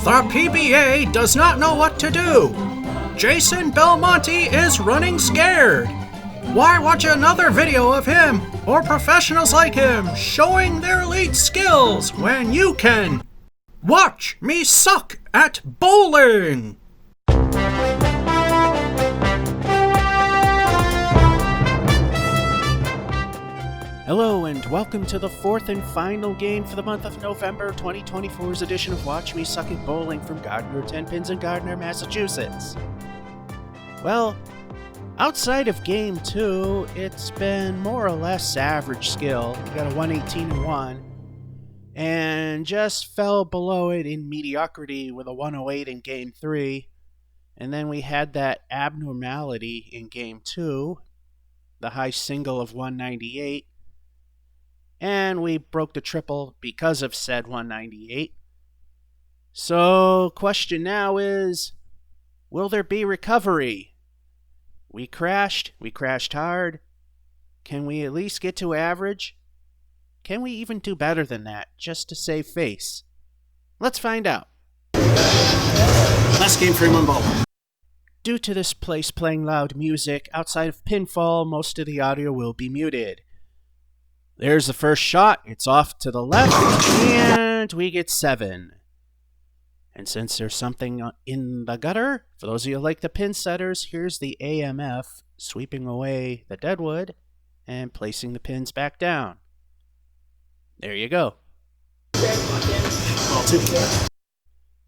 The PBA does not know what to do. Jason Belmonte is running scared. Why watch another video of him or professionals like him showing their elite skills when you can watch me suck at bowling? Hello and welcome to the fourth and final game for the month of November 2024's edition of Watch Me Suck at Bowling from Gardner Ten Pins in Gardner, Massachusetts. Well, outside of Game 2, it's been more or less average skill. We got a 118-1 and just fell below it in mediocrity with a 108 in Game 3. And then we had that abnormality in Game 2, the high single of 198. And we broke the triple because of said 198. So, question now is, will there be recovery? We crashed hard. Can we at least get to average? Can we even do better than that, just to save face? Let's find out. Last game for him on ball. Due to this place playing loud music, outside of pinfall, most of the audio will be muted. There's the first shot. It's off to the left, and we get 7. And since there's something in the gutter, for those of you who like the pin setters, here's the AMF sweeping away the deadwood and placing the pins back down. There you go.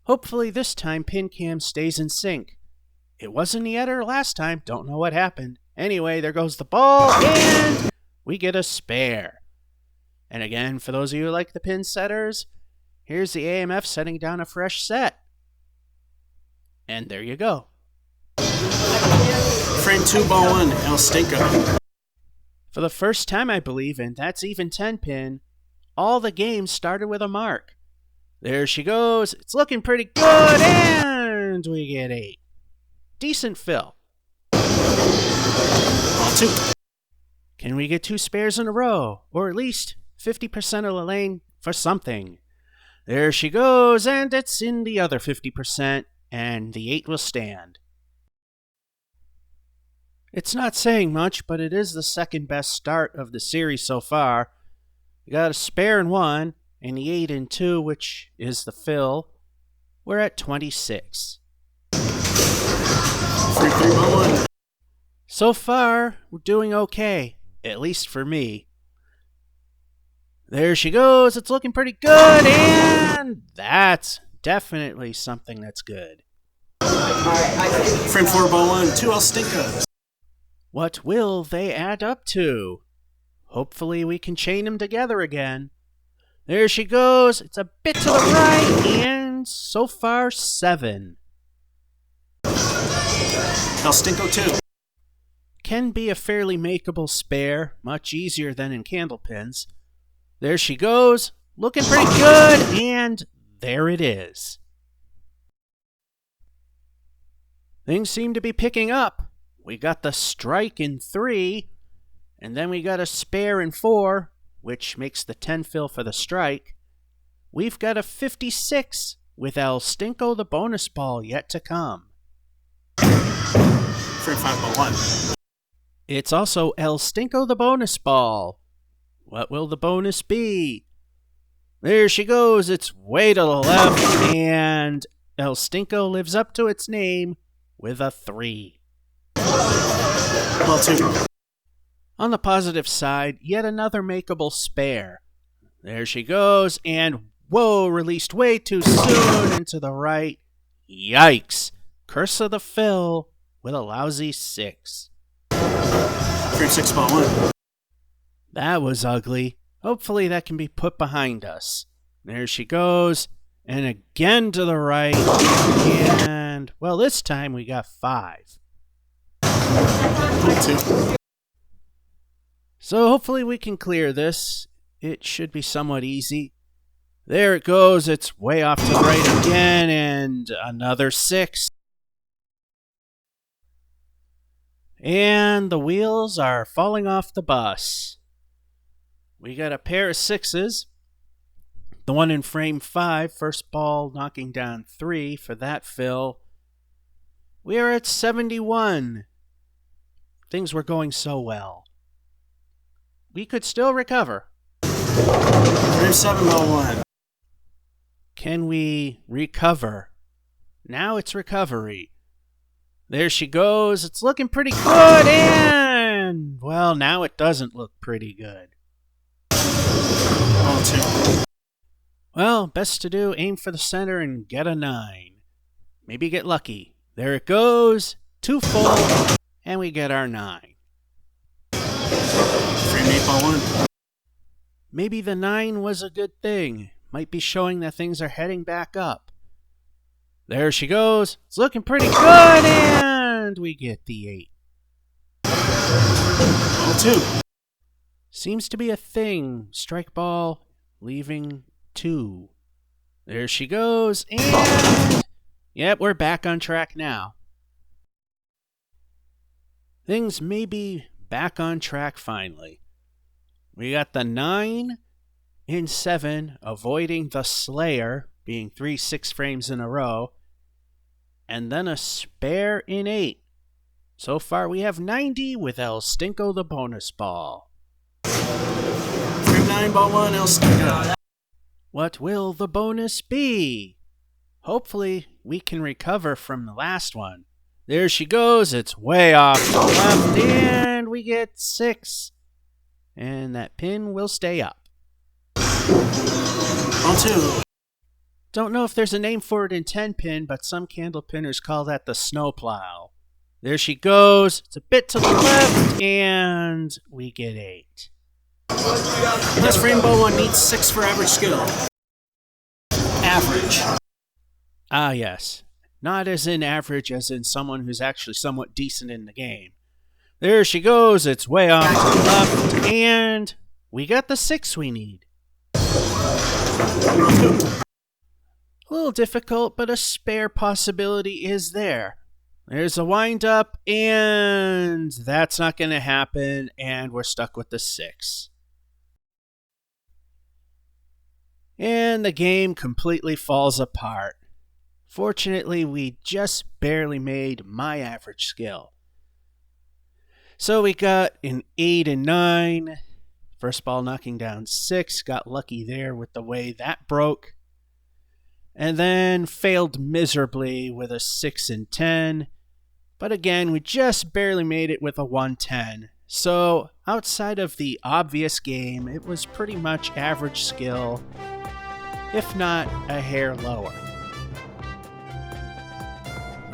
Hopefully this time pin cam stays in sync. It wasn't the editor last time. Don't know what happened. Anyway, there goes the ball, and we get a spare. And again, for those of you who like the pin setters, here's the AMF setting down a fresh set. And there you go. Frame 2, ball 1, El Stinko. For the first time, I believe, and that's even Tenpin, all the games started with a mark. There she goes. It's looking pretty good, and we get 8. Decent fill. Ball 2. Can we get 2 spares in a row? Or at least 50% of the lane for something. There she goes, and it's in the other 50%, and the 8 will stand. It's not saying much, but it is the second best start of the series so far. We got a spare in 1, and the 8 in 2, which is the fill. We're at 26. Frame 3, ball 1. So far, we're doing okay, at least for me. There she goes. It's looking pretty good, and that's definitely something that's good. Frame 4, ball 1, 2 El Stinko. What will they add up to? Hopefully we can chain them together again. There she goes. It's a bit to the right, and so far 7. El Stinko 2. Can be a fairly makeable spare, much easier than in candlepins. There she goes, looking pretty good, and there it is. Things seem to be picking up. We got the strike in 3, and then we got a spare in 4, which makes the 10 fill for the strike. We've got a 56 with El Stinko the bonus ball yet to come. Frame 5, ball 1. It's also El Stinko the bonus ball. What will the bonus be? There she goes. It's way to the left, and El Stinko lives up to its name with a 3. Ball 2. On the positive side, yet another makeable spare. There she goes, and whoa, released way too soon into the right. Yikes. Curse of the fill with a lousy 6. Frame 6, ball 1. That was ugly. Hopefully that can be put behind us. There she goes. And again to the right. And, well, this time we got 5. Ball 2. So hopefully we can clear this. It should be somewhat easy. There it goes. It's way off to the right again. And another 6. And the wheels are falling off the bus. We got a pair of 6s. The one in frame 5, first ball knocking down 3 for that fill. We are at 71. Things were going so well. We could still recover. Frame 7, ball 1. Can we recover? Now it's recovery. There she goes. It's looking pretty good, and, well, now it doesn't look pretty good. Ball 2. Well, best to do, aim for the center and get a 9. Maybe get lucky. There it goes. 2 full, and we get our 9. Frame 8, ball 1. Maybe the 9 was a good thing. Might be showing that things are heading back up. There she goes. It's looking pretty good, and we get the 8. Ball 2. Seems to be a thing. Strike ball, leaving 2. There she goes, and yep, we're back on track now. Things may be back on track finally. We got the 9 in 7, avoiding the Slayer, being 3 6 frames in a row, and then a spare in 8. So far we have 90 with El Stinko the bonus ball. Frame 9, ball 1, El Stinko. What will the bonus be? Hopefully we can recover from the last one. There she goes. It's way off to the left, and we get 6. And that pin will stay up. Ball 2. Don't know if there's a name for it in Tenpin, but some candle pinners call that the snowplow. There she goes. It's a bit to the left, and we get 8. This frame ball 1 needs 6 for average skill. Average. Ah, yes. Not as in average as in someone who's actually somewhat decent in the game. There she goes. It's way off to the left, and we got the 6 we need. A little difficult, but a spare possibility is there. There's a wind-up, and that's not going to happen, and we're stuck with the 6. And the game completely falls apart. Fortunately, we just barely made my average skill. So we got an 8 and 9. First ball knocking down 6. Got lucky there with the way that broke. And then failed miserably with a 6 and 10. But again, we just barely made it with a 110. So outside of the obvious game, it was pretty much average skill, if not a hair lower.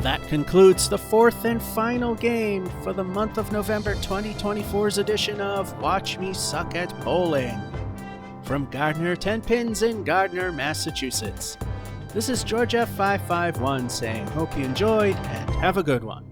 That concludes the 4th and final game for the month of November 2024's edition of Watch Me Suck at Bowling. From Gardner Ten Pins in Gardner, Massachusetts. This is George F551 saying hope you enjoyed and have a good one.